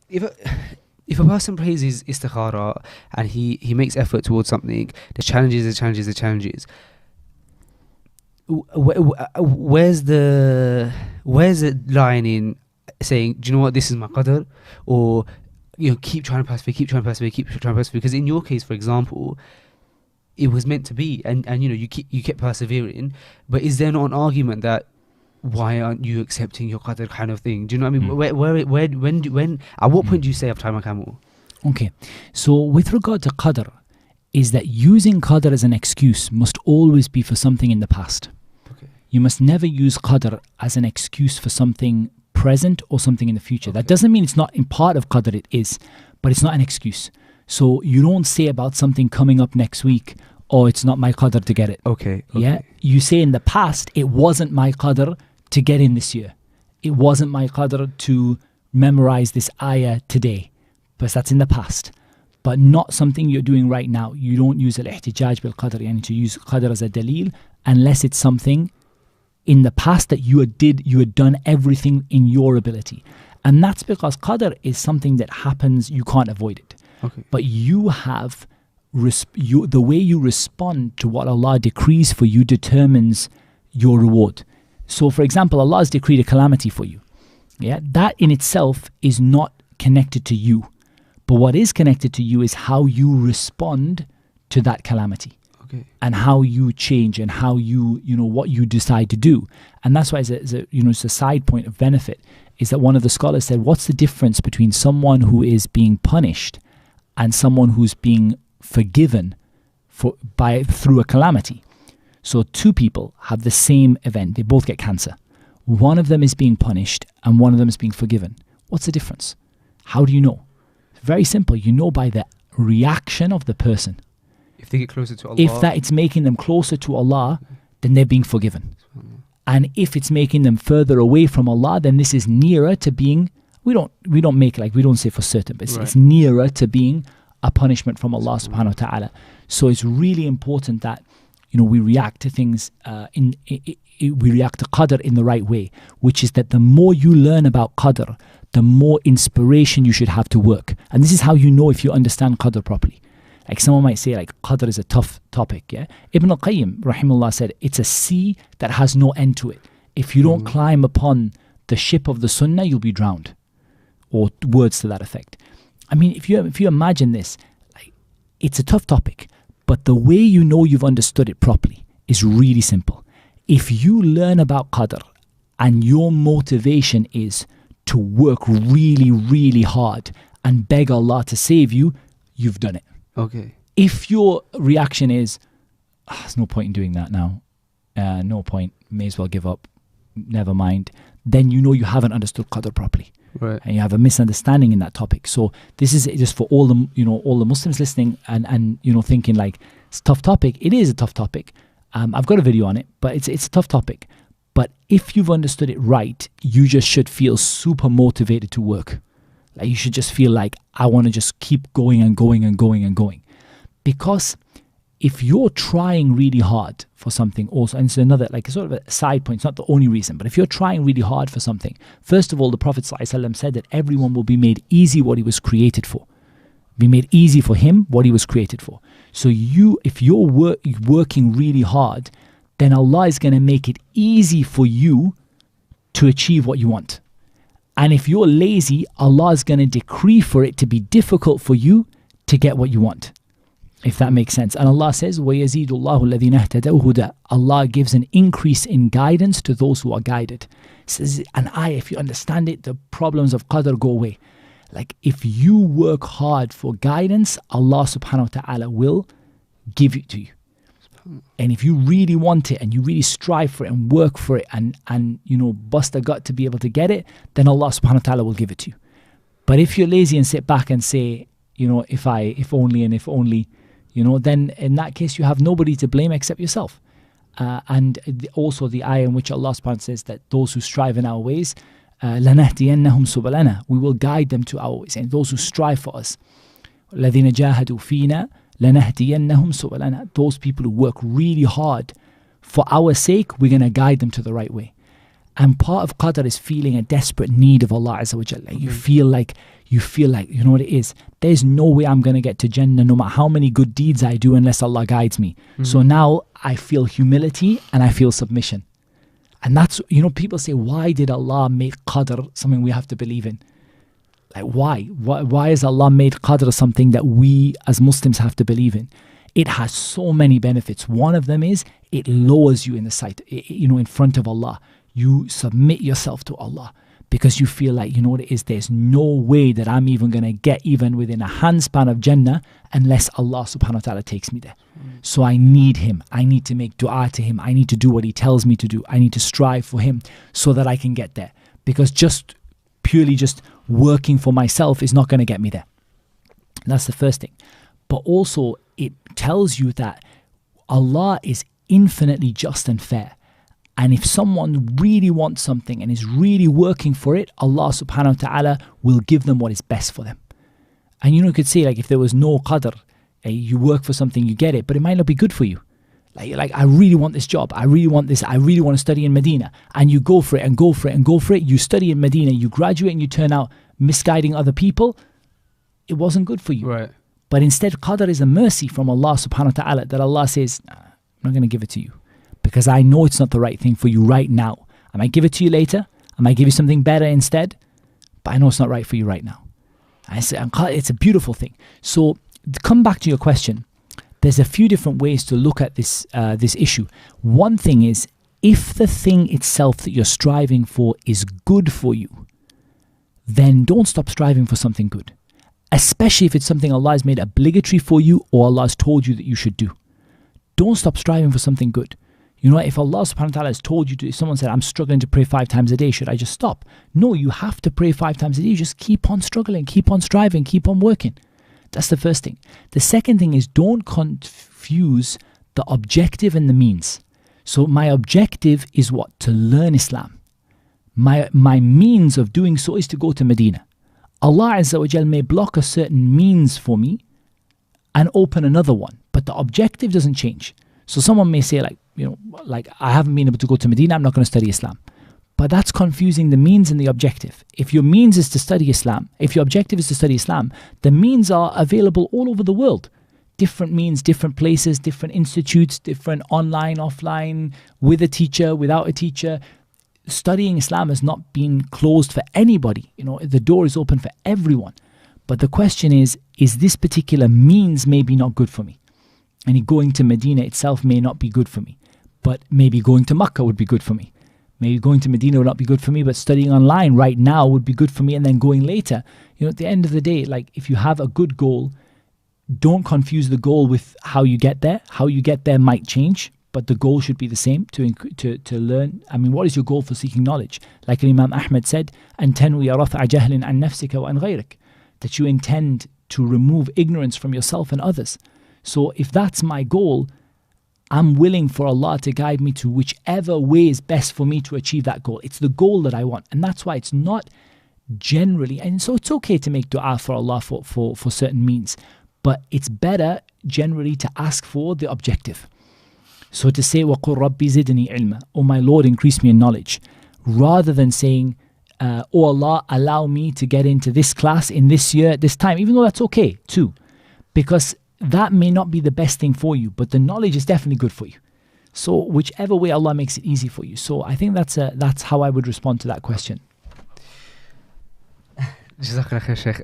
if if a person praises istikhara and he makes effort towards something, the challenges. Where's the line in saying, do you know what, this is my qadr, or keep trying to persevere. Because in your case, for example, it was meant to be, and you kept persevering. But is there not an argument that why aren't you accepting your qadr kind of thing? Do you know what I mean? When at what point do you say I've tied my camel? Okay, so with regard to qadr, is that using qadr as an excuse must always be for something in the past. Okay. You must never use qadr as an excuse for something present or something in the future. That doesn't mean it's not in part of qadr, it is, but it's not an excuse. So you don't say about something coming up next week, oh, it's not my qadr to get it. Okay. Yeah, you say in the past, it wasn't my qadr to get in this year. It wasn't my qadr to memorize this ayah today, because that's in the past. But not something you're doing right now. You don't use al-ihtijaj bil-qadr, yani to use qadr as a dalil, unless it's something in the past that you had done everything in your ability. And that's because qadr is something that happens, you can't avoid it. Okay. But you have, the way you respond to what Allah decrees for you determines your reward. So for example, Allah has decreed a calamity for you. Yeah, that in itself is not connected to you. But what is connected to you is how you respond to that calamity. Okay. And how you change and how you what you decide to do. And that's why it's a side point of benefit, is that one of the scholars said, what's the difference between someone who is being punished and someone who's being forgiven through a calamity? So two people have the same event, they both get cancer. One of them is being punished and one of them is being forgiven. What's the difference? How do you know? Very simple. You know by the reaction of the person. If they get closer to Allah, if that it's making them closer to Allah, then they're being forgiven. And if it's making them further away from Allah, then this is nearer to being, we don't make it like, we don't say for certain, but it's nearer to being a punishment from Allah subhanahu wa ta'ala. So it's really important that we react to things we react to qadr in the right way, which is that the more you learn about qadr, the more inspiration you should have to work. And this is how you know if you understand qadr properly. Like someone might say, like, qadr is a tough topic. Yeah, Ibn al-Qayyim rahimahullah said it's a sea that has no end to it. If you don't climb upon the ship of the sunnah, you'll be drowned, or words to that effect. I mean, if you imagine this, like, it's a tough topic, but the way you know you've understood it properly is really simple. If you learn about qadr and your motivation is to work really, really hard and beg Allah to save you, you've done it. Okay. If your reaction is, there's no point in doing that now, no point, may as well give up, never mind, then you know you haven't understood qadr properly. Right. And you have a misunderstanding in that topic. So this is just for all the Muslims listening and thinking like it's a tough topic. It is a tough topic. I've got a video on it, but it's a tough topic. But if you've understood it right, you just should feel super motivated to work. Like you should just feel like I want to just keep going and going and going and going. Because if you're trying really hard for something also, and it's another, like sort of a side point, it's not the only reason, but if you're trying really hard for something, first of all, the Prophet ﷺ said that everyone will be made easy what he was created for. Be made easy for him what he was created for. So if you're working really hard, then Allah is going to make it easy for you to achieve what you want. And if you're lazy, Allah is going to decree for it to be difficult for you to get what you want. If that makes sense. And Allah says, وَيَزِيدُ اللَّهُ الَّذِينَ اهْتَدَوْا هُدًى. Allah gives an increase in guidance to those who are guided. It says, and if you understand it, the problems of qadr go away. Like if you work hard for guidance, Allah subhanahu wa ta'ala will give it to you. And if you really want it and you really strive for it and work for it and bust a gut to be able to get it, then Allah subhanahu wa ta'ala will give it to you. But if you're lazy and sit back and say, if only, then in that case you have nobody to blame except yourself. And also the ayah in which Allah subhanahu wa ta'ala says that those who strive in our ways, لَنَهْدِيَنَّهُمْ سُبُلَنَا, we will guide them to our ways. And those who strive for us, الَّذِينَ جَاهَدُوا فِينَا لَنَهْدِيَنَّهُمْ سُبُلَنَا, those people who work really hard for our sake, we're going to guide them to the right way. And part of qadar is feeling a desperate need of Allah Azza wa Jalla. You feel like, you know what it is? There's no way I'm going to get to Jannah no matter how many good deeds I do unless Allah guides me. So now I feel humility and I feel submission. And that's, people say, why did Allah make qadr something we have to believe in? Like, why? Why has Allah made qadr something that we as Muslims have to believe in? It has so many benefits. One of them is it lowers you in the sight, in front of Allah. You submit yourself to Allah because you feel like, you know what it is, there's no way that I'm even going to get even within a handspan of Jannah unless Allah subhanahu wa ta'ala takes me there. So I need Him. I need to make dua to Him. I need to do what He tells me to do. I need to strive for Him so that I can get there. Because purely just working for myself is not going to get me there. That's the first thing. But also it tells you that Allah is infinitely just and fair. And if someone really wants something and is really working for it, Allah subhanahu wa ta'ala will give them what is best for them. And you could say, like, if there was no qadr, you work for something, you get it, but it might not be good for you. Like, I really want this job. I really want this. I really want to study in Medina. And you go for it and go for it and go for it. You study in Medina, you graduate and you turn out misguiding other people. It wasn't good for you. Right. But instead, qadr is a mercy from Allah subhanahu wa ta'ala that Allah says, nah, I'm not going to give it to you because I know it's not the right thing for you right now. I might give it to you later. I might give you something better instead. But I know it's not right for you right now. It's a beautiful thing. So come back to your question. There's a few different ways to look at this issue. One thing is, if the thing itself that you're striving for is good for you, then don't stop striving for something good. Especially if it's something Allah has made obligatory for you or Allah has told you that you should do. Don't stop striving for something good. If Allah subhanahu wa ta'ala has told you to, if someone said, I'm struggling to pray 5 times a day, should I just stop? No, you have to pray 5 times a day. You just keep on struggling, keep on striving, keep on working. That's the first thing. The second thing is, don't confuse the objective and the means. So my objective is what? To learn Islam. My means of doing so is to go to Medina. Allah Azza wa Jal may block a certain means for me and open another one, but the objective doesn't change. So someone may say, like I haven't been able to go to Medina, I'm not going to study Islam. But that's confusing the means and the objective. If your means is to study Islam, if your objective is to study Islam, the means are available all over the world. Different means, different places, different institutes, different online, offline, with a teacher, without a teacher. Studying Islam has not been closed for anybody. The door is open for everyone. But the question is this particular means maybe not good for me? And going to Medina itself may not be good for me. But maybe going to Makkah would be good for me. Maybe going to Medina would not be good for me, but studying online right now would be good for me, and then going later. At the end of the day, like, if you have a good goal, don't confuse the goal with how you get there. How you get there might change, but the goal should be the same, to learn. I mean, what is your goal for seeking knowledge? Like Imam Ahmed said, أَن تَنْوِيَ رَفْعَ جَهْلٍ عَنْ نَفْسِكَ وَعَنْ غَيْرِكَ, that you intend to remove ignorance from yourself and others. So if that's my goal, I'm willing for Allah to guide me to whichever way is best for me to achieve that goal. It's the goal that I want. And that's why it's not generally, and so it's okay to make dua for Allah for certain means, but it's better generally to ask for the objective. So to say, وَقُلْ رَبِّ زِدْنِي عِلْمًا, oh my Lord, increase me in knowledge, rather than saying, oh Allah, allow me to get into this class in this year at this time, even though that's okay too, because that may not be the best thing for you, but the knowledge is definitely good for you. So whichever way Allah makes it easy for you. So I think that's how I would respond to that question. Jazakallah khair, Sheikh.